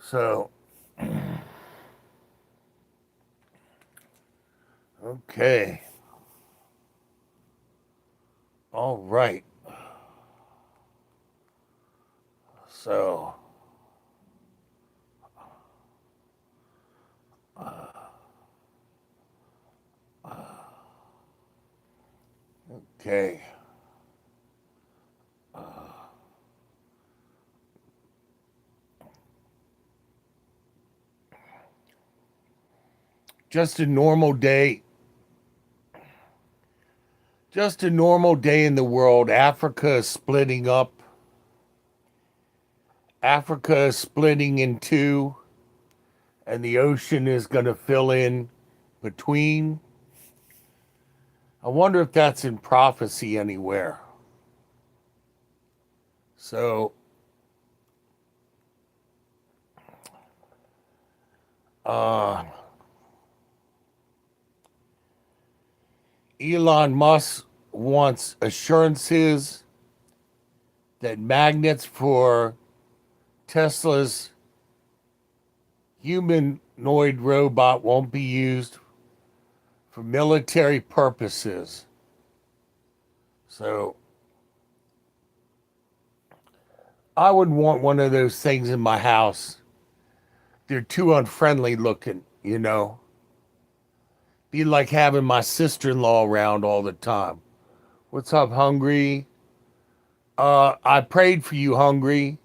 So, okay. All right. So, okay. Just a normal day. Just a normal day in the world. Africa is splitting up. Africa is splitting in two, and the ocean is going to fill in between. I wonder if that's in prophecy anywhere. So, uh, Elon Musk wants assurances that magnets for Tesla's humanoid robot won't be used for military purposes. So I wouldn't want one of those things in my house. They're too unfriendly looking, you know. Be like having my sister-in-law around all the time. What's up, Hungry? I prayed for you, Hungry.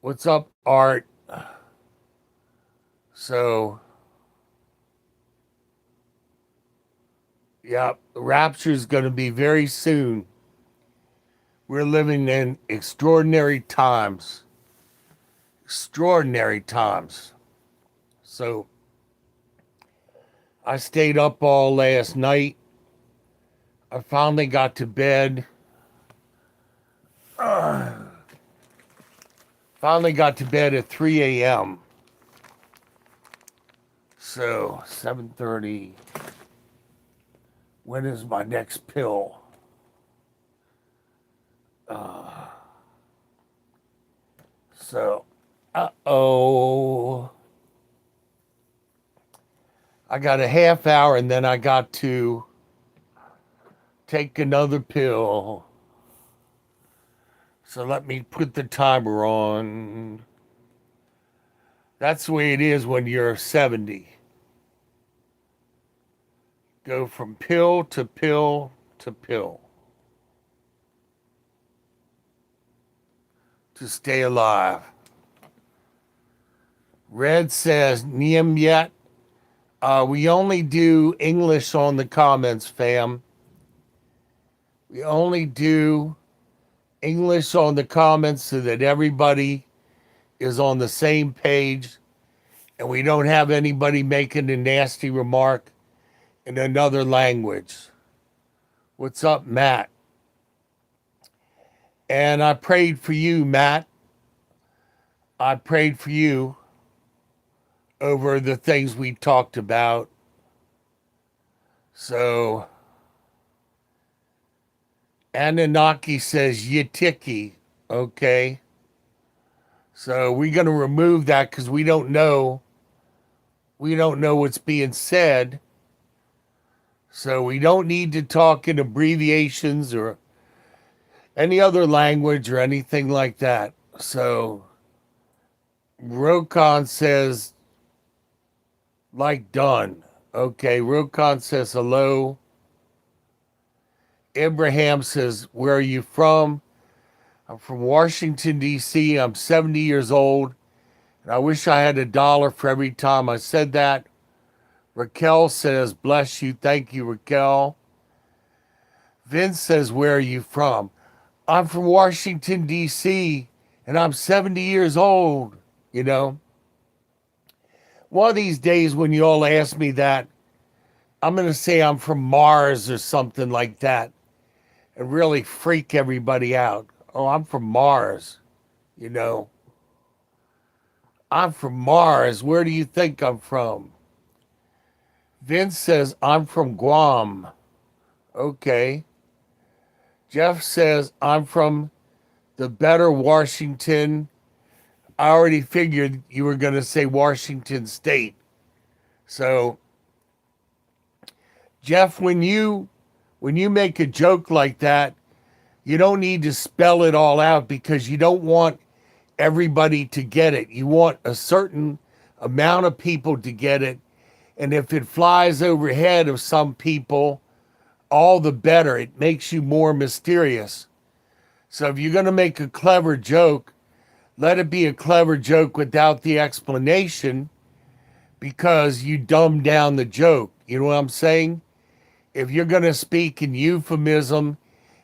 What's up, Art? So, yeah, the rapture's going to be very soon. We're living in extraordinary times. Extraordinary times. So, I stayed up all last night. I finally got to bed. Finally got to bed at 3 a.m. So, 7:30. When is my next pill? So, uh-oh. I got a half hour and then I got to take another pill. So let me put the timer on. That's the way it is when you're 70. Go from pill to pill to pill to stay alive. Red says, Niem yet? We only do English on the comments, fam. We only do English on the comments so that everybody is on the same page and we don't have anybody making a nasty remark in another language. What's up, Matt? And I prayed for you, Matt. I prayed for you over the things we talked about. So, Anunnaki says Yitiki. Okay. So we're going to remove that because we don't know. We don't know what's being said. So we don't need to talk in abbreviations or any other language or anything like that. So Rokon says, like done. Okay, Rokon says hello. Abraham says, where are you from? I'm from Washington, D.C. I'm 70 years old. And I wish I had $1 for every time I said that. Raquel says, bless you. Thank you, Raquel. Vince says, where are you from? I'm from Washington, D.C., and I'm 70 years old, you know. One of these days when you all ask me that, I'm going to say I'm from Mars or something like that and really freak everybody out. Oh, I'm from Mars, you know. I'm from Mars. Where do you think I'm from? Vince says, I'm from Guam. Okay. Jeff says, I'm from the better Washington. I already figured you were going to say Washington State. So, Jeff, when you make a joke like that, you don't need to spell it all out because you don't want everybody to get it. You want a certain amount of people to get it. And if it flies overhead of some people, all the better. It makes you more mysterious. So if you're going to make a clever joke, let it be a clever joke without the explanation because you dumb down the joke. You know what I'm saying? If you're going to speak in euphemism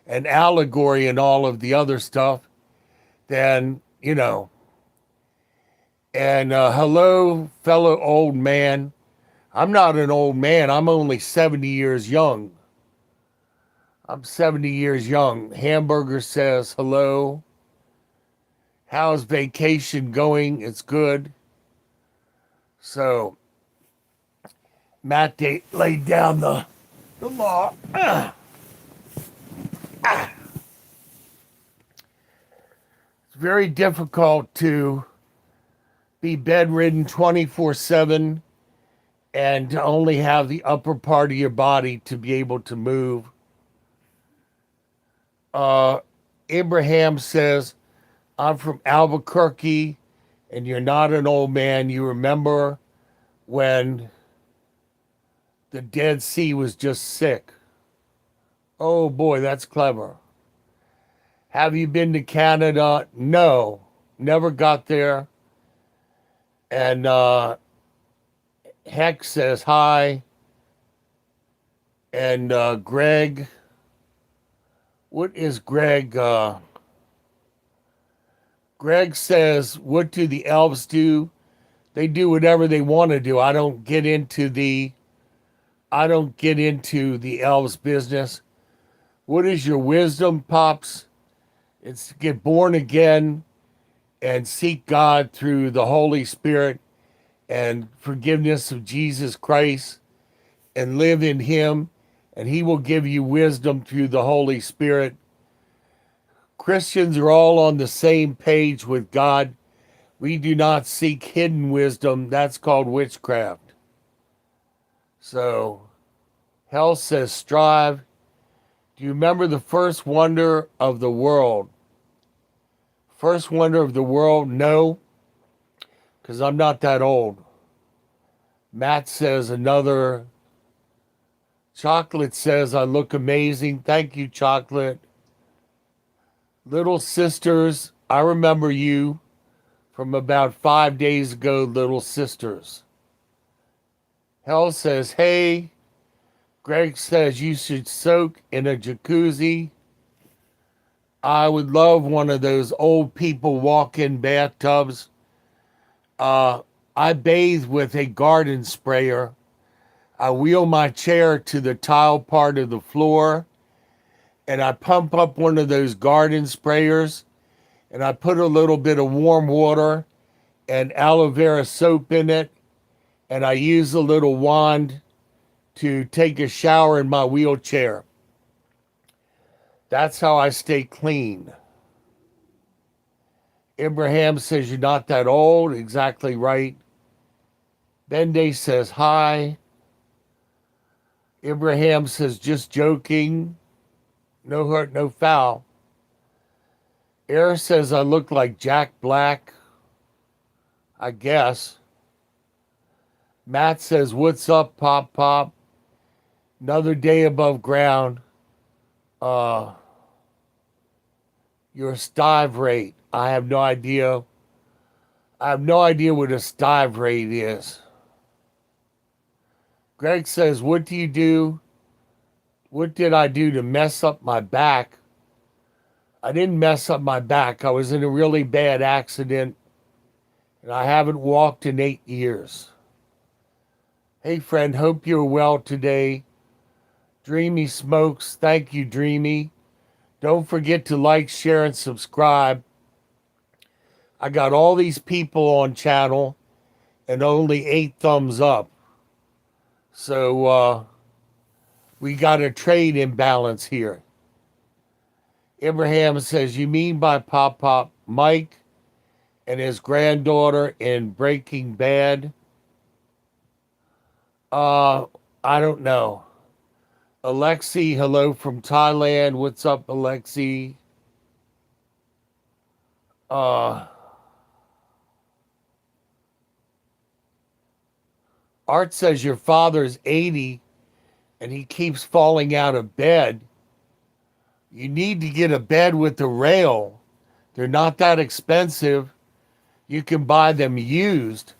and allegory and all of the other stuff, then, and hello, fellow old man. I'm not an old man. I'm only 70 years young. I'm 70 years young. Hamburger says, hello. How's vacation going? It's good. So, Matt laid down the law. It's very difficult to be bedridden 24/7 and to only have the upper part of your body to be able to move. Abraham says, I'm from Albuquerque, and you're not an old man. You remember when the Dead Sea was just sick. Oh boy, that's clever. Have you been to Canada? No, never got there. And Heck says hi. And Greg, what is Greg? Greg says, what do the elves do? They do whatever they want to do. I don't get into the elves business. What is your wisdom, Pops? It's to get born again and seek God through the Holy Spirit and forgiveness of Jesus Christ and live in Him, and He will give you wisdom through the Holy Spirit. Christians are all on the same page with God. We do not seek hidden wisdom. That's called witchcraft. So, Hell says strive. Do you remember the first wonder of the world? First wonder of the world? No, because I'm not that old. Matt says another. Chocolate says I look amazing. Thank you, Chocolate. Little Sisters, I remember you from about 5 days ago, Little Sisters. Hell says, hey. Greg says you should soak in a jacuzzi. I would love one of those old people walk-in bathtubs. I bathe with a garden sprayer. I wheel my chair to the tile part of the floor, and I pump up one of those garden sprayers, and I put a little bit of warm water and aloe vera soap in it, and I use a little wand to take a shower in my wheelchair. That's how I stay clean. Abraham says you're not that old. Exactly right. Bende says hi. Abraham says just joking. No hurt, no foul. Air says I look like Jack Black. I guess. Matt says, what's up, Pop Pop? Another day above ground. Your stive rate. I have no idea. I have no idea what a stive rate is. Greg says, what do you do? What did I do to mess up my back? I didn't mess up my back. I was in a really bad accident, and I haven't walked in 8 years. Hey, friend, hope you're well today. Dreamy Smokes, thank you, Dreamy. Don't forget to like, share, and subscribe. I got all these people on channel and only 8 thumbs up. So we got a trade imbalance here. Abraham says, you mean by Pop Pop Mike? and his granddaughter in Breaking Bad. I don't know. Alexi, hello from Thailand. What's up, Alexi? Uh, Art says your father's 80 and he keeps falling out of bed. You need to get a bed with a rail. They're not that expensive. You can buy them used.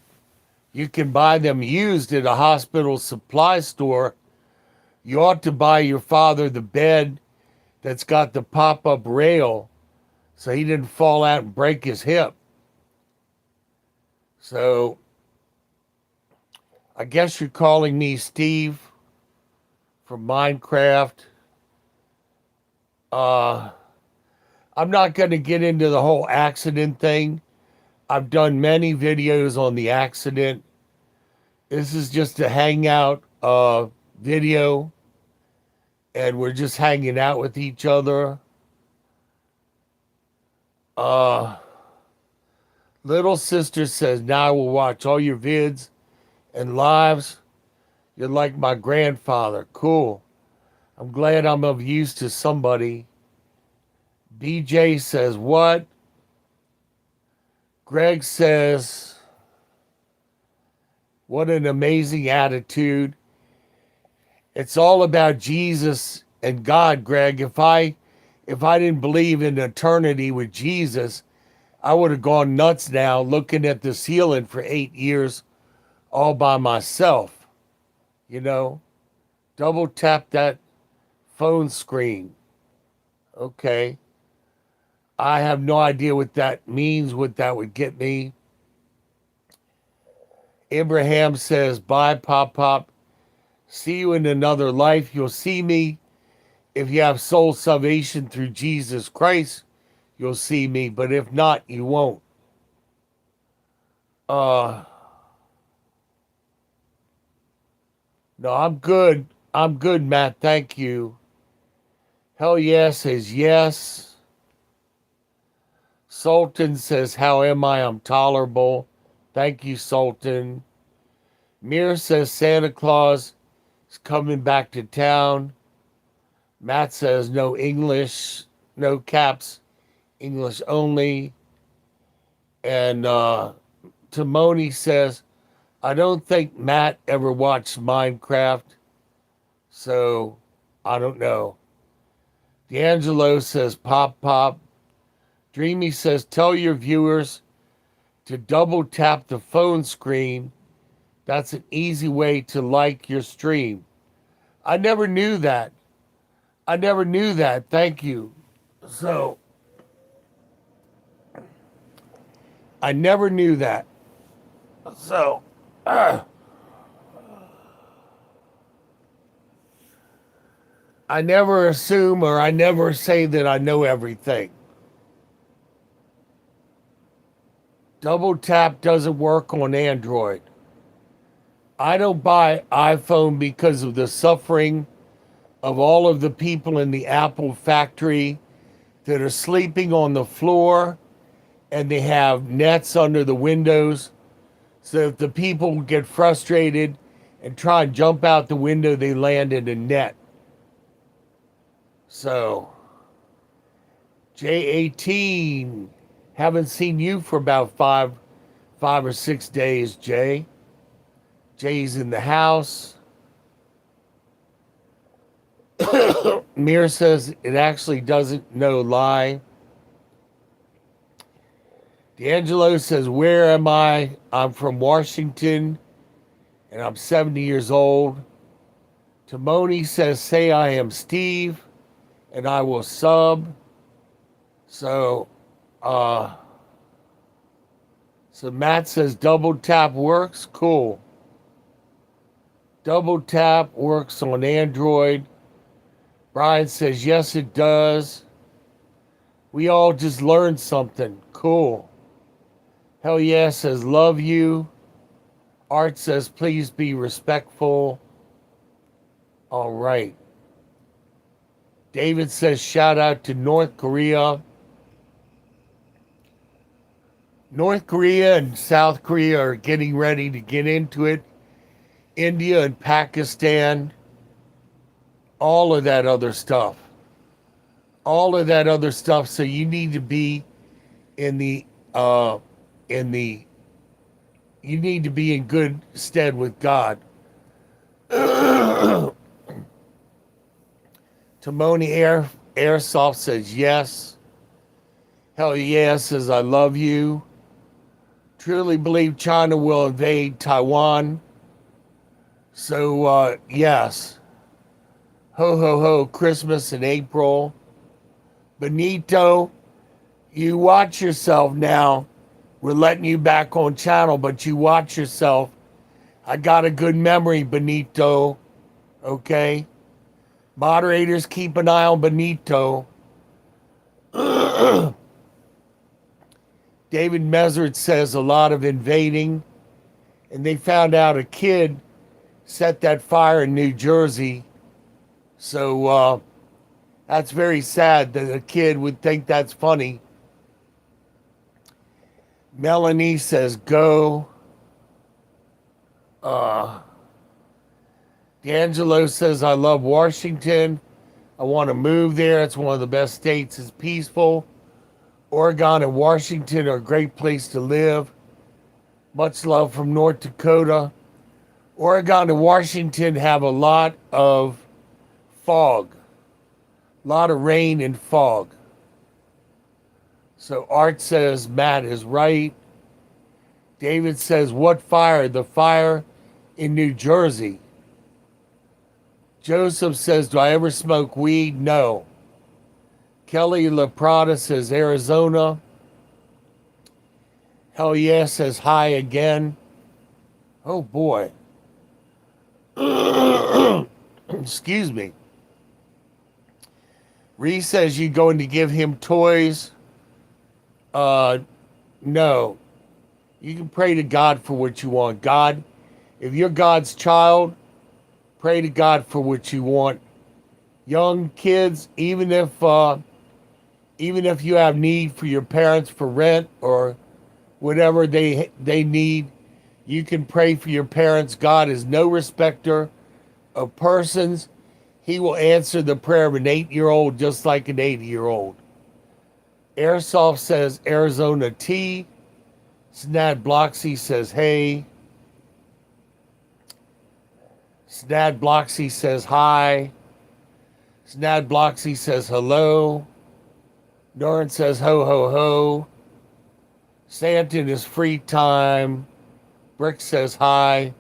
You can buy them used at a hospital supply store. You ought to buy your father the bed that's got the pop-up rail so he didn't fall out and break his hip. So I guess you're calling me Steve from Minecraft. I'm not going to get into the whole accident thing. I've done many videos on the accident. This is just a hangout video, and we're just hanging out with each other. Little sister says, now I will watch all your vids and lives. You're like my grandfather. Cool. I'm glad I'm of use to somebody. BJ says, what? Greg says, what an amazing attitude. It's all about Jesus and God, Greg. If I didn't believe in eternity with Jesus, I would have gone nuts now looking at the ceiling for 8 years all by myself. You know, double tap that phone screen. Okay. I have no idea what that means, what that would get me. Abraham says, bye, Pop Pop. See you in another life. You'll see me. If you have soul salvation through Jesus Christ, you'll see me. But if not, you won't. No, I'm good. I'm good, Matt. Thank you. Hell yeah says yes. Sultan says, how am I? I'm tolerable. Thank you, Sultan. Mir says Santa Claus is coming back to town. Matt says no English, no caps, English only. And Timoni says, I don't think Matt ever watched Minecraft, so I don't know. D'Angelo says pop pop. Dreamy says tell your viewers to double tap the phone screen. That's an easy way to like your stream. I never knew that. Thank you. So, I never knew that. So, I never assume or I never say that I know everything. Double tap doesn't work on Android. I don't buy iPhone because of the suffering of all of the people in the Apple factory that are sleeping on the floor and they have nets under the windows. So if the people get frustrated and try and jump out the window, they land in a net. So, J18, haven't seen you for about five or 6 days, Jay. Jay's in the house. Mir says it actually doesn't, no lie. D'Angelo says, where am I? I'm from Washington and I'm 70 years old. Timoni says, say I am Steve and I will sub. So Matt says double tap works. Cool. Double tap works on Android. Brian says, yes, it does. We all just learned something. Cool. Hell yeah says, love you. Art says, please be respectful. All right. David says, shout out to North Korea. North Korea and South Korea are getting ready to get into it. India and Pakistan, all of that other stuff. All of that other stuff. So you need to be in the in the you need to be in good stead with God. Timoni Airsoft says yes. Hell yeah says I love you. Truly believe China will invade Taiwan. So yes. Ho ho ho, Christmas in April. Benito, you watch yourself now. We're letting you back on channel, but you watch yourself. I got a good memory, Benito. Okay? Moderators, keep an eye on Benito. David Mesard says a lot of invading. And they found out a kid set that fire in New Jersey. So that's very sad that a kid would think that's funny. Melanie says go. D'Angelo says I love Washington. I want to move there. It's one of the best states. It's peaceful. Oregon and Washington are a great place to live. Much love from North Dakota. Oregon and Washington have a lot of fog. A lot of rain and fog. So Art says Matt is right. David says, what fire? The fire in New Jersey. Joseph says, do I ever smoke weed? No. Kelly LaPrada says, Arizona. Hell yeah says hi again. Oh boy. Excuse me. Reese says, you going to give him toys? No. You can pray to God for what you want. God, if you're God's child, pray to God for what you want. Young kids, even if you have need for your parents for rent or whatever they need, you can pray for your parents. God is no respecter of persons. He will answer the prayer of an 8-year-old just like an 80-year-old. Airsoft says Arizona T. Snad Bloxy says hey. Snad Bloxy says hi. Snad Bloxy says hello. Norrin says ho ho ho. Santa in his free time. Brick says hi.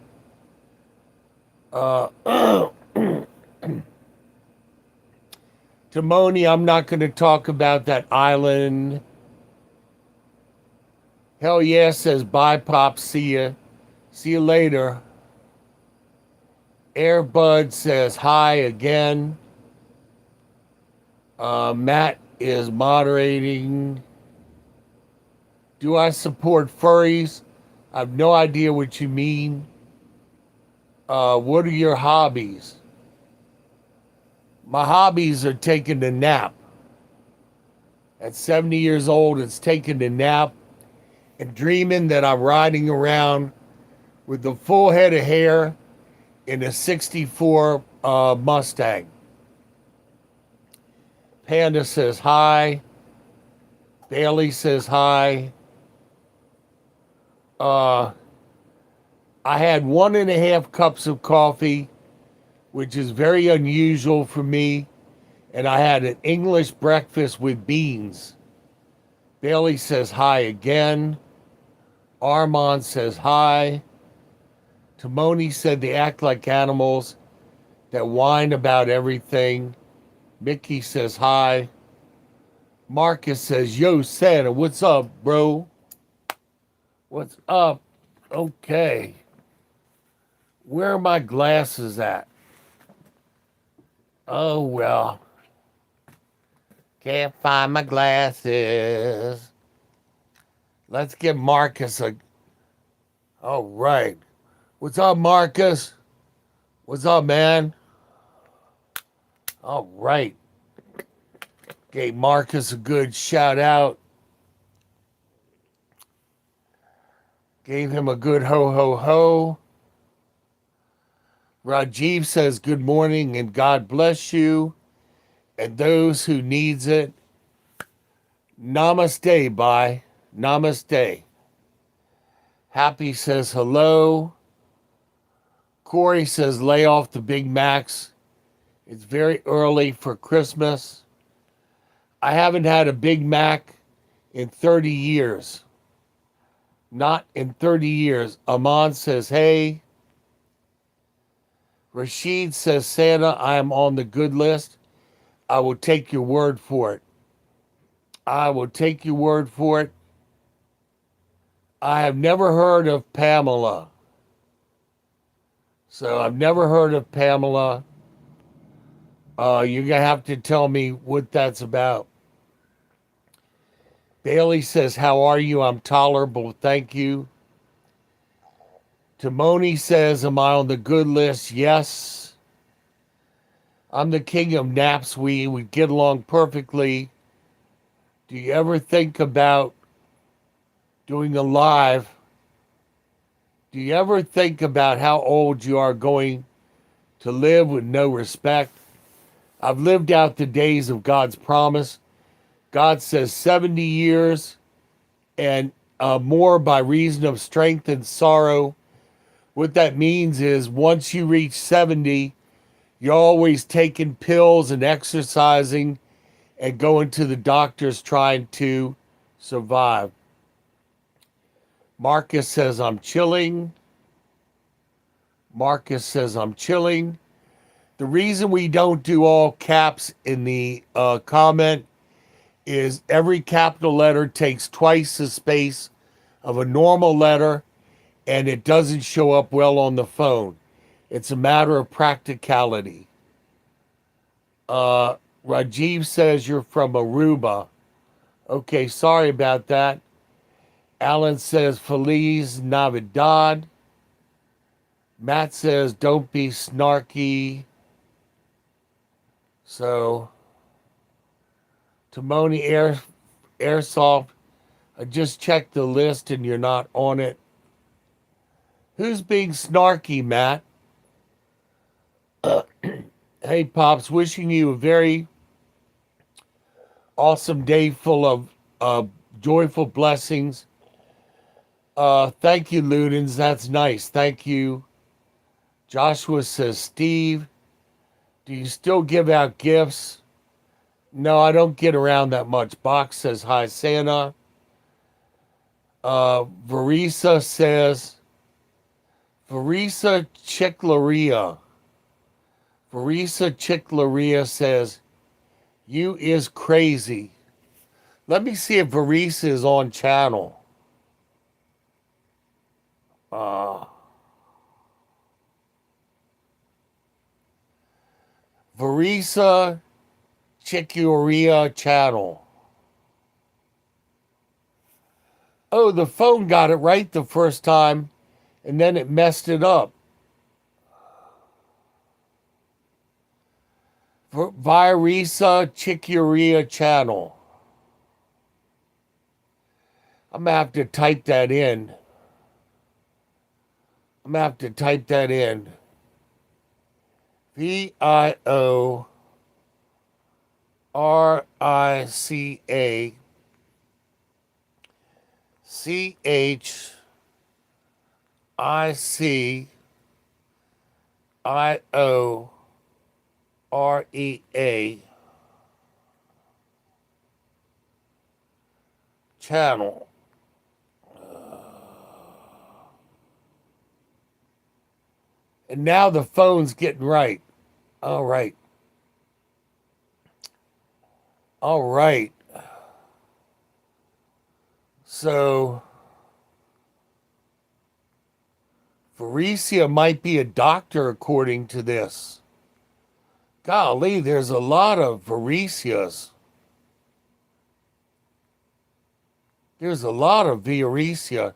Timoni, I'm not going to talk about that island. Hell yeah says bye, Pop. See ya. See you later. Airbud says hi again. Matt is moderating. Do I support furries? I have no idea what you mean. What are your hobbies? My hobbies are taking a nap. At 70 years old, it's taking a nap and dreaming that I'm riding around with a full head of hair in a 64 Mustang. Panda says hi. Bailey says hi. I had 1.5 cups of coffee, which is very unusual for me. And I had an English breakfast with beans. Bailey says hi again. Armand says hi. Timoni said they act like animals that whine about everything. Mickey says hi. Marcus says, yo, Santa, what's up, bro? What's up? Okay. Where are my glasses at? Oh, well. Can't find my glasses. Let's give Marcus a... All right. What's up, Marcus? What's up, man? All right. Gave Marcus a good shout out. Gave him a good ho ho ho. Rajiv says good morning and God bless you and those who needs it. Namaste, bye. Namaste. Happy says hello. Corey says lay off the Big Macs. It's very early for Christmas. I haven't had a Big Mac in 30 years. Not in 30 years. Aman says, hey. Rashid says, Santa, I am on the good list. I will take your word for it. I will take your word for it. I have never heard of Pamela. So I've never heard of Pamela. You're going to have to tell me what that's about. Bailey says, how are you? I'm tolerable. Thank you. Timoni says, am I on the good list? Yes. I'm the king of naps. We would get along perfectly. Do you ever think about doing a live? Do you ever think about how old you are going to live with no respect? I've lived out the days of God's promise. God says 70 years and more by reason of strength and sorrow. What that means is once you reach 70, you're always taking pills and exercising and going to the doctors trying to survive. Marcus says, I'm chilling. Marcus says, I'm chilling. The reason we don't do all caps in the comment is every capital letter takes twice the space of a normal letter, and it doesn't show up well on the phone. It's a matter of practicality. Rajiv says you're from Aruba. Okay, sorry about that. Alan says Feliz Navidad. Matt says don't be snarky. So, Timoni Airsoft, I just checked the list and you're not on it. Who's being snarky, Matt? Hey, Pops, wishing you a very awesome day full of joyful blessings. Thank you, Ludens. That's nice. Thank you. Joshua says, Steve, do you still give out gifts? No, I don't get around that much. Box says, hi, Santa. Varisa says, Varisa Chiclaria. Varisa Chiclaria says, you is crazy. Let me see if Varisa is on channel. Varisa Chiclaria channel. Oh, the phone got it right the first time, and then it messed it up. Virisa Chiclaria channel. I'm going to have to type that in. VIORICIA channel. And now the phone's getting right. All right. So, Varicia might be a doctor according to this. Golly, there's a lot of Varicias. There's a lot of Varicia.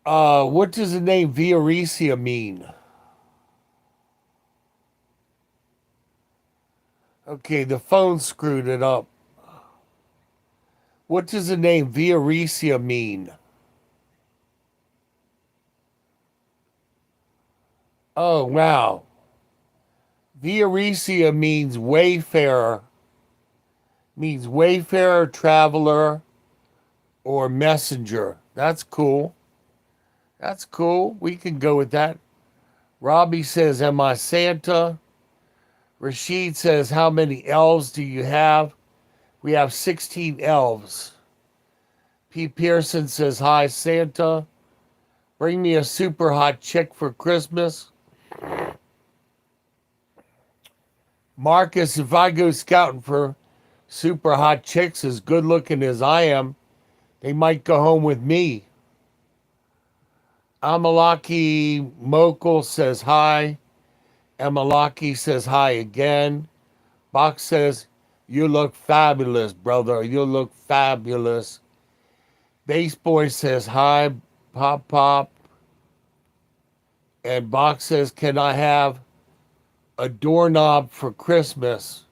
What does the name Varicia mean? Okay, the phone screwed it up. What does the name Viaresia mean? Oh, wow. Viaresia means wayfarer, traveler, or messenger. That's cool. That's cool. We can go with that. Robbie says, am I Santa? Rashid says, how many elves do you have? We have 16 elves. P. Pearson says, hi, Santa. Bring me a super hot chick for Christmas. Marcus, if I go scouting for super hot chicks as good looking as I am, they might go home with me. Amalaki Mokul says hi. Amalaki says hi again. Box says, you look fabulous, brother. You look fabulous. Bass Boy says hi, Pop Pop. And Box says, can I have a doorknob for Christmas?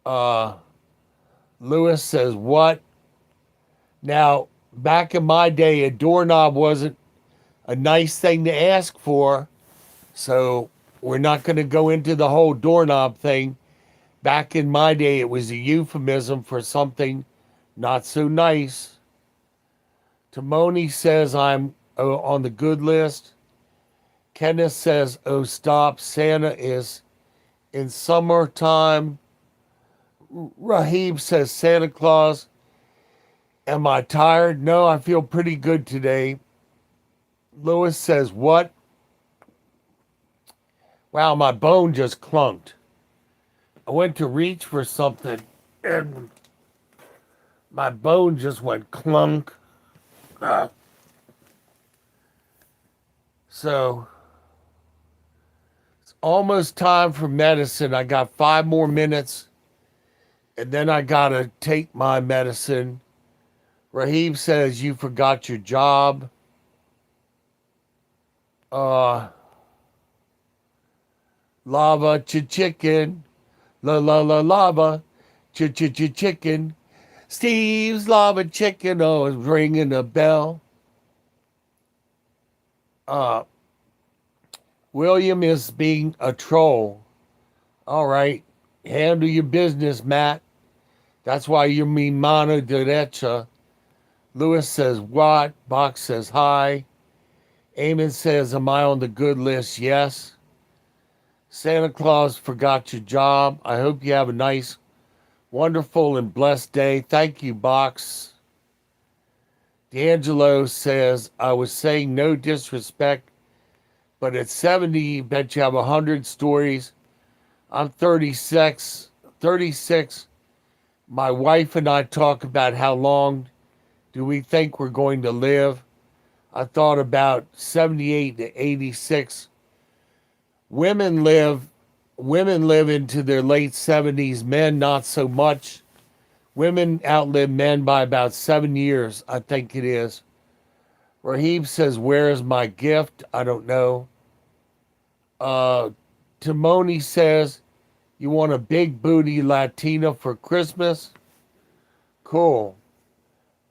Lewis says, what? Now, back in my day, a doorknob wasn't a nice thing to ask for. So we're not going to go into the whole doorknob thing. Back in my day, it was a euphemism for something not so nice. Timoni says, I'm on the good list. Kenneth says, oh, stop. Santa is in summertime. Rahib says, Santa Claus. Am I tired? No, I feel pretty good today. Lewis says, what? Wow, my bone just clunked. I went to reach for something and my bone just went clunk. So it's almost time for medicine. I got 5 more minutes and then I got to take my medicine. Rahib says, you forgot your job. Lava chicken. Lava chicken. Steve's lava chicken. Oh, is ringing a bell. William is being a troll. All right. Handle your business, Matt. That's why you're mi mano derecha. Lewis says, what? Box says, hi. Eamon says, am I on the good list? Yes. Santa Claus forgot your job. I hope you have a nice, wonderful, and blessed day. Thank you, Box. D'Angelo says, I was saying no disrespect, but at 70, bet you have 100 stories. I'm 36. My wife and I talk about how long do we think we're going to live. I thought about 78 to 86. Women live into their late 70s. Men, not so much. Women outlive men by about 7 years, I think it is. Rahib says, where is my gift? I don't know. Timoni says, you want a big booty Latina for Christmas? Cool.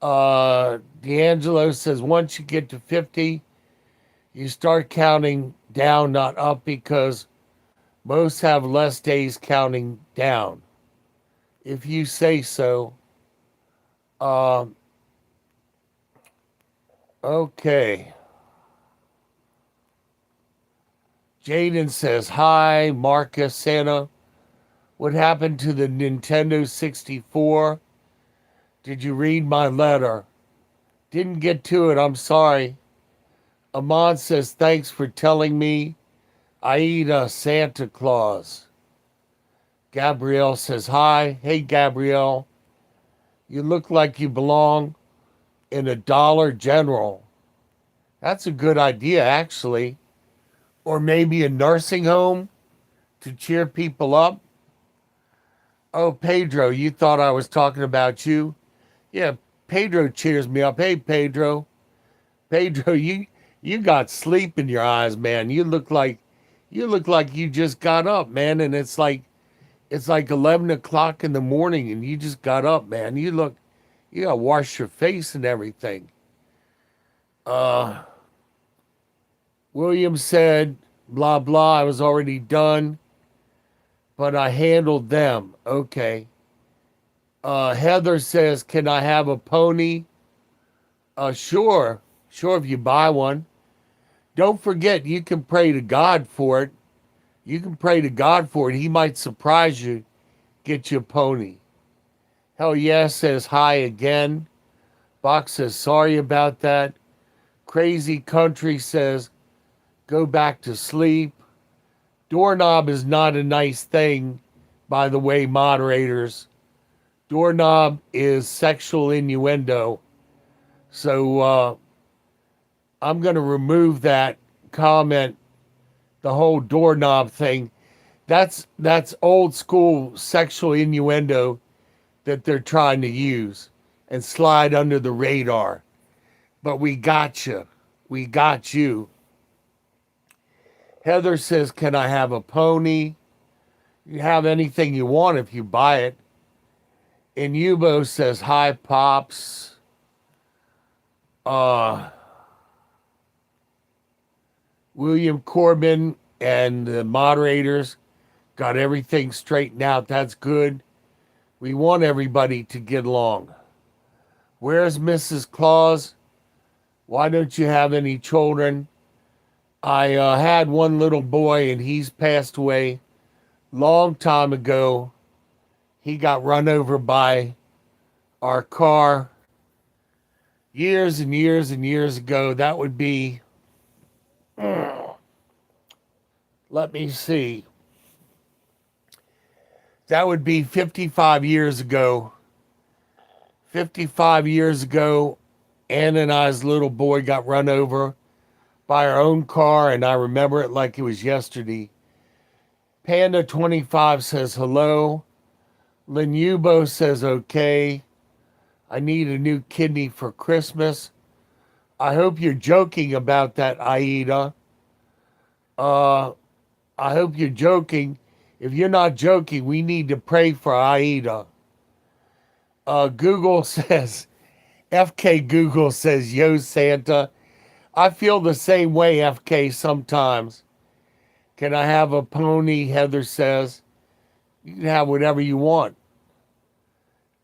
D'Angelo says, once you get to 50, you start counting down, not up, because most have less days counting down. If you say so. Okay. Jaden says, hi, Marcus, Santa. What happened to the Nintendo 64? Did you read my letter? Didn't get to it, I'm sorry. Amon says, thanks for telling me. Aida, Santa Claus. Gabrielle says, hi. Hey, Gabrielle. You look like you belong in a Dollar General. That's a good idea, actually. Or maybe a nursing home to cheer people up. Oh, Pedro, you thought I was talking about you? Yeah, Pedro cheers me up. Hey, Pedro. Pedro, you got sleep in your eyes, man. You look like you just got up, man, and it's like It's like 11 o'clock in the morning and you just got up, man. You got to wash your face and everything. William said, blah, blah, I was already done, but I handled them. Okay. Heather says, can I have a pony? Sure. Sure, if you buy one. Don't forget, you can pray to God for it. You can pray to God for it. He might surprise you, get you a pony. Hell yeah says hi again. Box says sorry about that. Crazy Country says go back to sleep. Doorknob is not a nice thing, by the way, moderators. Doorknob is sexual innuendo. So I'm going to remove that comment, the whole doorknob thing. That's old school sexual innuendo that they're trying to use and slide under the radar. But we got you. We got you. Heather says, can I have a pony? You have anything you want if you buy it. And Yubo says, hi, Pops. William Corbin and the moderators got everything straightened out. That's good. We want everybody to get along. Where's Mrs. Claus? Why don't you have any children? I had one little boy and he's passed away long time ago. He got run over by our car years and years and years ago. That would be, let me see. That would be 55 years ago. 55 years ago, Ann and I's little boy got run over by our own car, and I remember it like it was yesterday. Panda 25 says hello. Linubo says okay. I need a new kidney for Christmas. I hope you're joking about that, Aida. I hope you're joking. If you're not joking, we need to pray for Aida. Google says, FK Google says, yo, Santa. I feel the same way, FK, sometimes. Can I have a pony? Heather says. You can have whatever you want.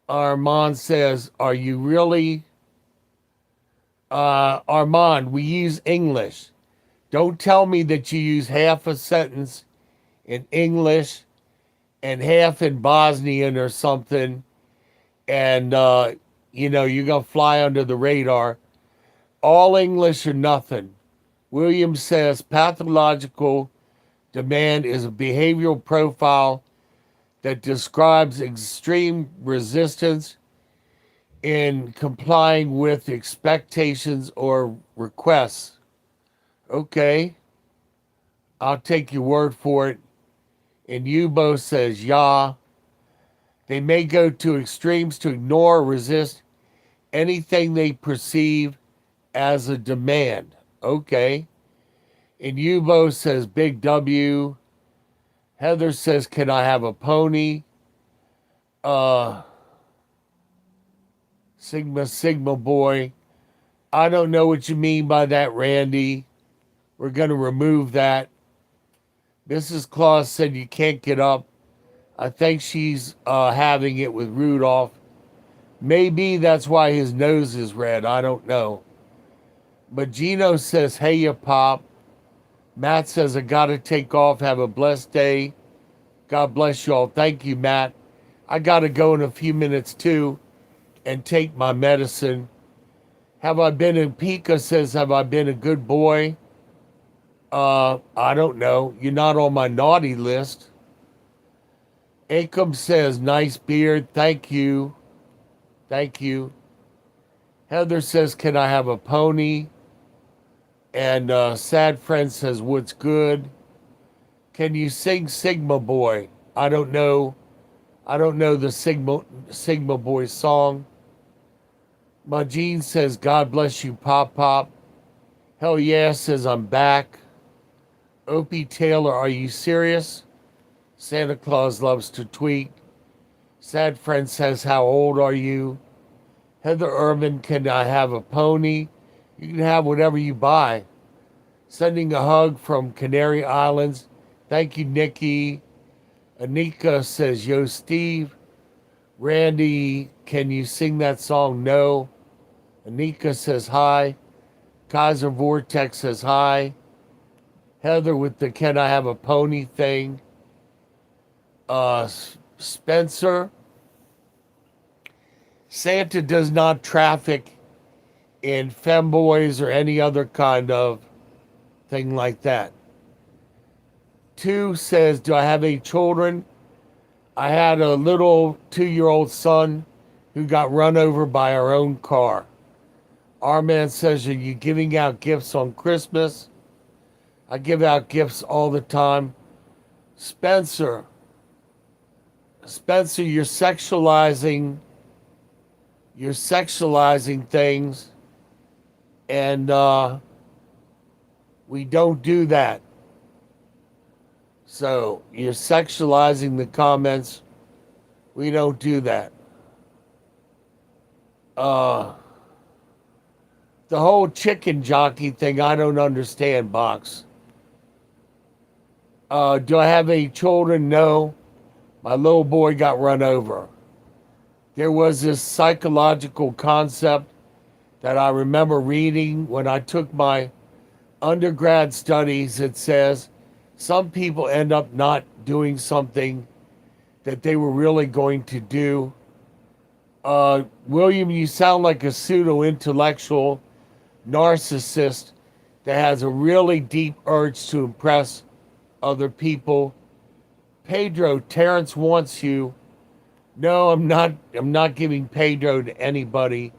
Armand says, are you really? Armand, we use English. Don't tell me that you use half a sentence in English and half in Bosnian or something, and, you're going to fly under the radar. All English or nothing. Williams says pathological demand is a behavioral profile that describes extreme resistance in complying with expectations or requests. Okay, I'll take your word for it. And Yubo says, yeah. They may go to extremes to ignore or resist anything they perceive as a demand. Okay. And Yubo says, big W. Heather says, can I have a pony? Sigma boy. I don't know what you mean by that, Randy. We're going to remove that. Mrs. Claus said you can't get up. I think she's having it with Rudolph. Maybe that's why his nose is red. I don't know. But Gino says, hey, ya Pop. Matt says, I got to take off. Have a blessed day. God bless you all. Thank you, Matt. I got to go in a few minutes, too, and take my medicine. Have I been in Pika says, have I been a good boy? I don't know. You're not on my naughty list. Acom says, nice beard. Thank you. Thank you. Heather says, can I have a pony? And Sad Friend says, what's good? Can you sing Sigma Boy? I don't know. I don't know the Sigma Boy song. Majin says, God bless you, Pop Pop. Hell yeah says, I'm back. Opie Taylor, are you serious? Santa Claus loves to tweet. Sad friend says, how old are you? Heather Irvin, can I have a pony? You can have whatever you buy. Sending a hug from Canary Islands. Thank you, Nikki. Anika says, yo, Steve. Randy, can you sing that song? No. Anika says hi. Kaiser Vortex says hi. Heather with the can I have a pony thing. Spencer, Santa does not traffic in femboys or any other kind of thing like that. 2 says, do I have any children? I had a little 2-year-old son who got run over by our own car. Our man says, are you giving out gifts on Christmas? I give out gifts all the time. Spencer, you're sexualizing things, and we don't do that. So you're sexualizing the comments. We don't do that. The whole chicken jockey thing, I don't understand, Box. Do I have any children? No. My little boy got run over. There was this psychological concept that I remember reading when I took my undergrad studies. It says some people end up not doing something that they were really going to do. William, you sound like a pseudo-intellectual narcissist that has a really deep urge to impress other people. Pedro, Terrence wants you. No, I'm not giving Pedro to anybody.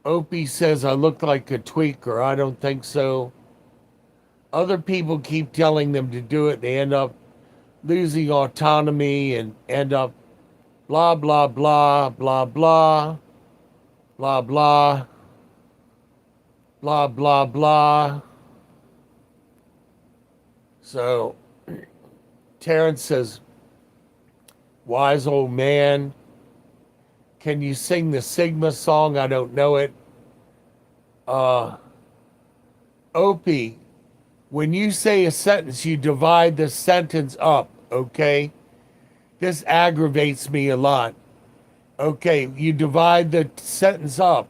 Opie says I look like a tweaker. I don't think so. Other people keep telling them to do it. They end up losing autonomy and end up blah, blah, blah, blah, blah, blah, blah, blah, blah, blah. So Terrence says, wise old man, can you sing the Sigma song? I don't know it. Opie, when you say a sentence, you divide the sentence up, okay? This aggravates me a lot. Okay, you divide the sentence up.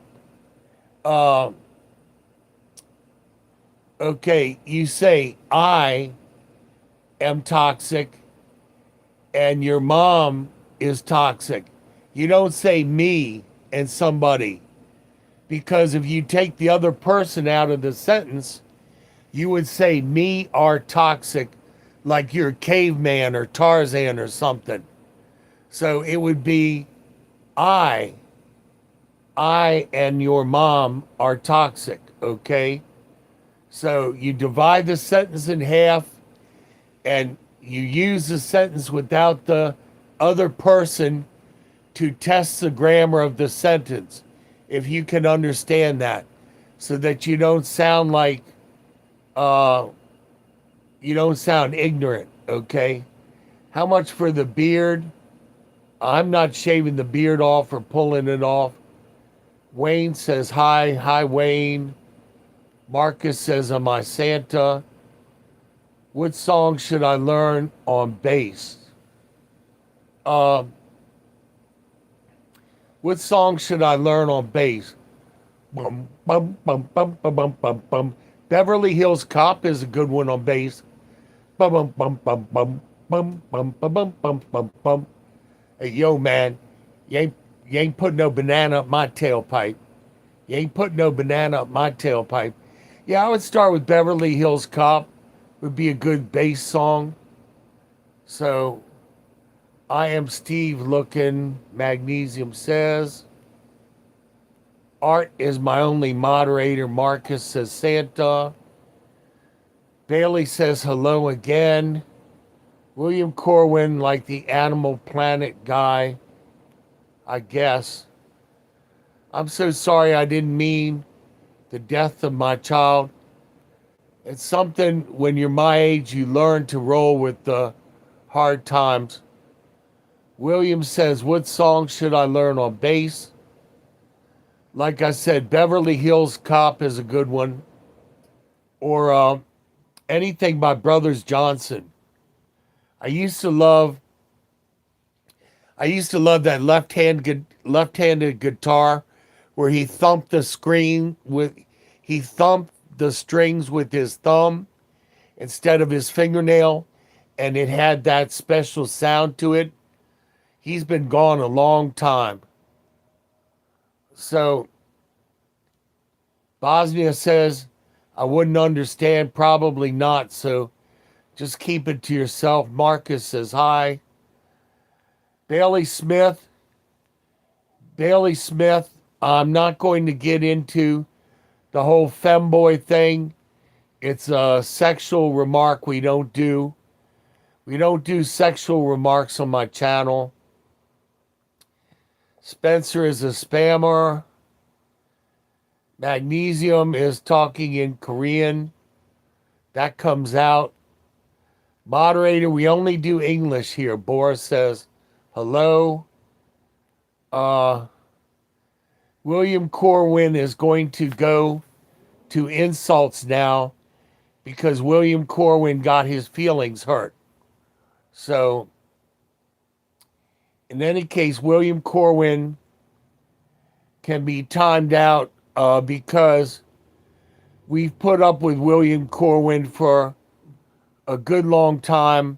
Okay, you say, I am toxic and your mom is toxic. You don't say me and somebody, because if you take the other person out of the sentence, you would say me are toxic, like you're caveman or Tarzan or something. So it would be I and your mom are toxic, okay? So you divide the sentence in half and you use the sentence without the other person to test the grammar of the sentence, if you can understand that, so that you don't sound like, you don't sound ignorant, okay? How much for the beard? I'm not shaving the beard off or pulling it off. Wayne says hi. Hi, Wayne. Marcus says, am I Santa? What song should I learn on bass? What song should I learn on bass? Bum, bum, bum, bum, bum, bum, bum, bum. Beverly Hills Cop is a good one on bass. Bum, bum, bum, bum, bum, bum, bum, bum, bum, bum, bum, bum. Hey, yo, man, you ain't putting no banana up my tailpipe. You ain't putting no banana up my tailpipe. Yeah, I would start with Beverly Hills Cop. Would be a good bass song. So, I am Steve looking. Magnesium says. Art is my only moderator. Marcus says Santa. Bailey says hello again. William Corwin, like the Animal Planet guy, I guess. I'm so sorry, I didn't mean the death of my child. It's something when you're my age, you learn to roll with the hard times. William says, what song should I learn on bass? Like I said, Beverly Hills Cop is a good one. Or anything by Brothers Johnson. I used to love that left-handed guitar where he thumped the strings with his thumb instead of his fingernail, and it had that special sound to it. He's been gone a long time. So Bosnia says, I wouldn't understand, probably not, so just keep it to yourself. Marcus says hi. Bailey Smith, I'm not going to get into the whole femboy thing. It's a sexual remark we don't do. We don't do sexual remarks on my channel. Spencer is a spammer. Magnesium is talking in Korean. That comes out. Moderator, we only do English here. Boris says hello. William Corwin is going to go to insults now because William Corwin got his feelings hurt. So, in any case, William Corwin can be timed out because we've put up with William Corwin for a good long time.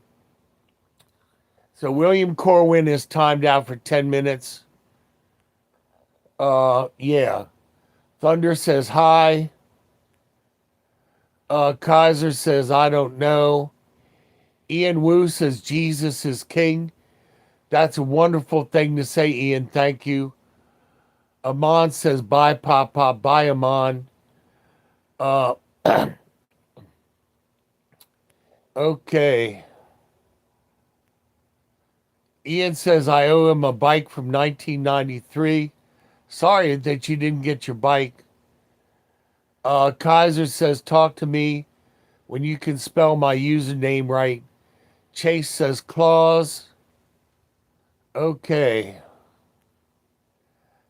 So William Corwin is timed out for 10 minutes. Yeah. Thunder says hi. Kaiser says, I don't know. Ian Wu says, Jesus is king. That's a wonderful thing to say, Ian. Thank you. Amon says, bye, Papa. Bye, Amon. Okay. Ian says, I owe him a bike from 1993. Sorry that you didn't get your bike. Kaiser says, talk to me when you can spell my username right. Chase says, Claus. Okay.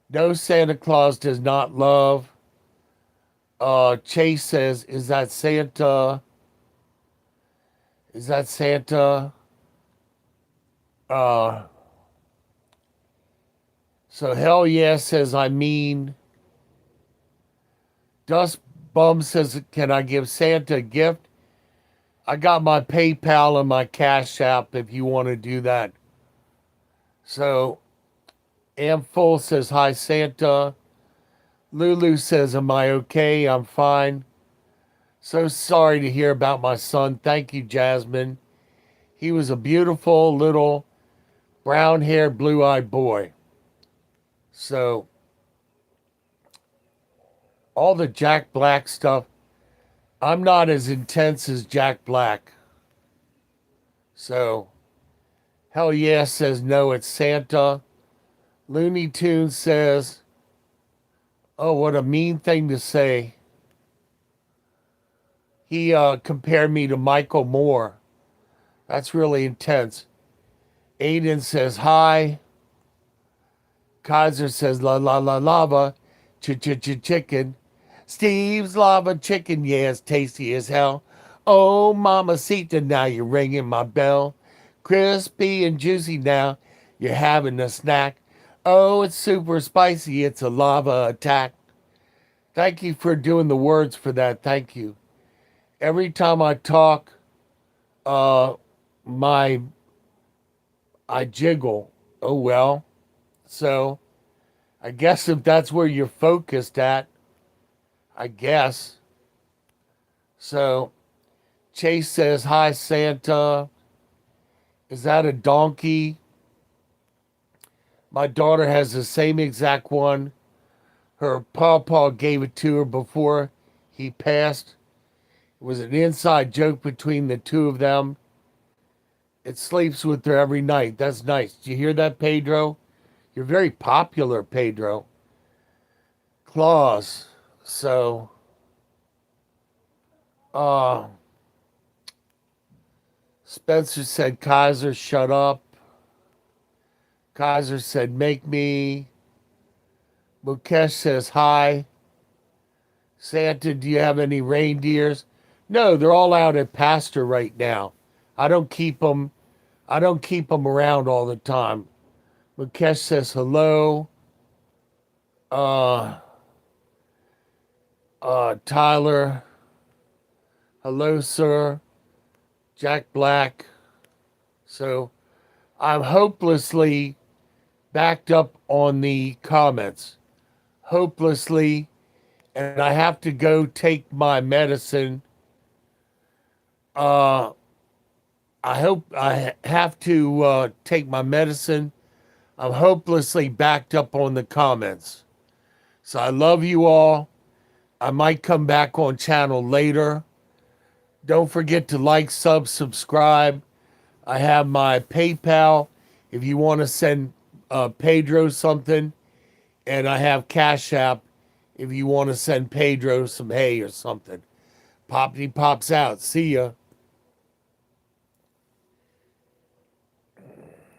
No, Santa Claus does not love. Chase says, is that Santa? Is that Santa? So hell yeah says, I mean. Dust Bum says, can I give Santa a gift? I got my PayPal and my Cash App if you want to do that. So, Amful says, hi, Santa. Lulu says, am I okay? I'm fine. So sorry to hear about my son. Thank you, Jasmine. He was a beautiful little brown-haired, blue-eyed boy. So, all the Jack Black stuff, I'm not as intense as Jack Black. So, hell yeah says no, it's Santa. Looney Tunes says, oh, what a mean thing to say. He compared me to Michael Moore. That's really intense. Aiden says hi. Kaiser says la la la lava. Chicken. Steve's lava chicken, yeah, it's tasty as hell. Oh, mamacita, now you're ringing my bell. Crispy and juicy now, you're having a snack. Oh, it's super spicy, it's a lava attack. Thank you for doing the words for that, thank you. Every time I talk, I jiggle. Oh well. So, I guess if that's where you're focused at, I guess. So, Chase says, hi, Santa. Is that a donkey? My daughter has the same exact one. Her pawpaw gave it to her before he passed. It was an inside joke between the two of them. It sleeps with her every night. That's nice. Did you hear that, Pedro? You're very popular, Pedro. Claus. So Spencer said, Kaiser, shut up. Kaiser said, make me. Mukesh says, hi. Santa, do you have any reindeers? No, they're all out at pasture right now. I don't keep them. I don't keep them around all the time. Mukesh says hello. Uh, Tyler, hello, sir. Jack Black. So I'm hopelessly backed up on the comments. Hopelessly. And I have to go take my medicine. I hope I have to take my medicine. I'm hopelessly backed up on the comments. So I love you all. I might come back on channel later. Don't forget to like, subscribe. I have my PayPal if you want to send Pedro something. And I have Cash App if you want to send Pedro some hay or something. Poppy pops out. See ya.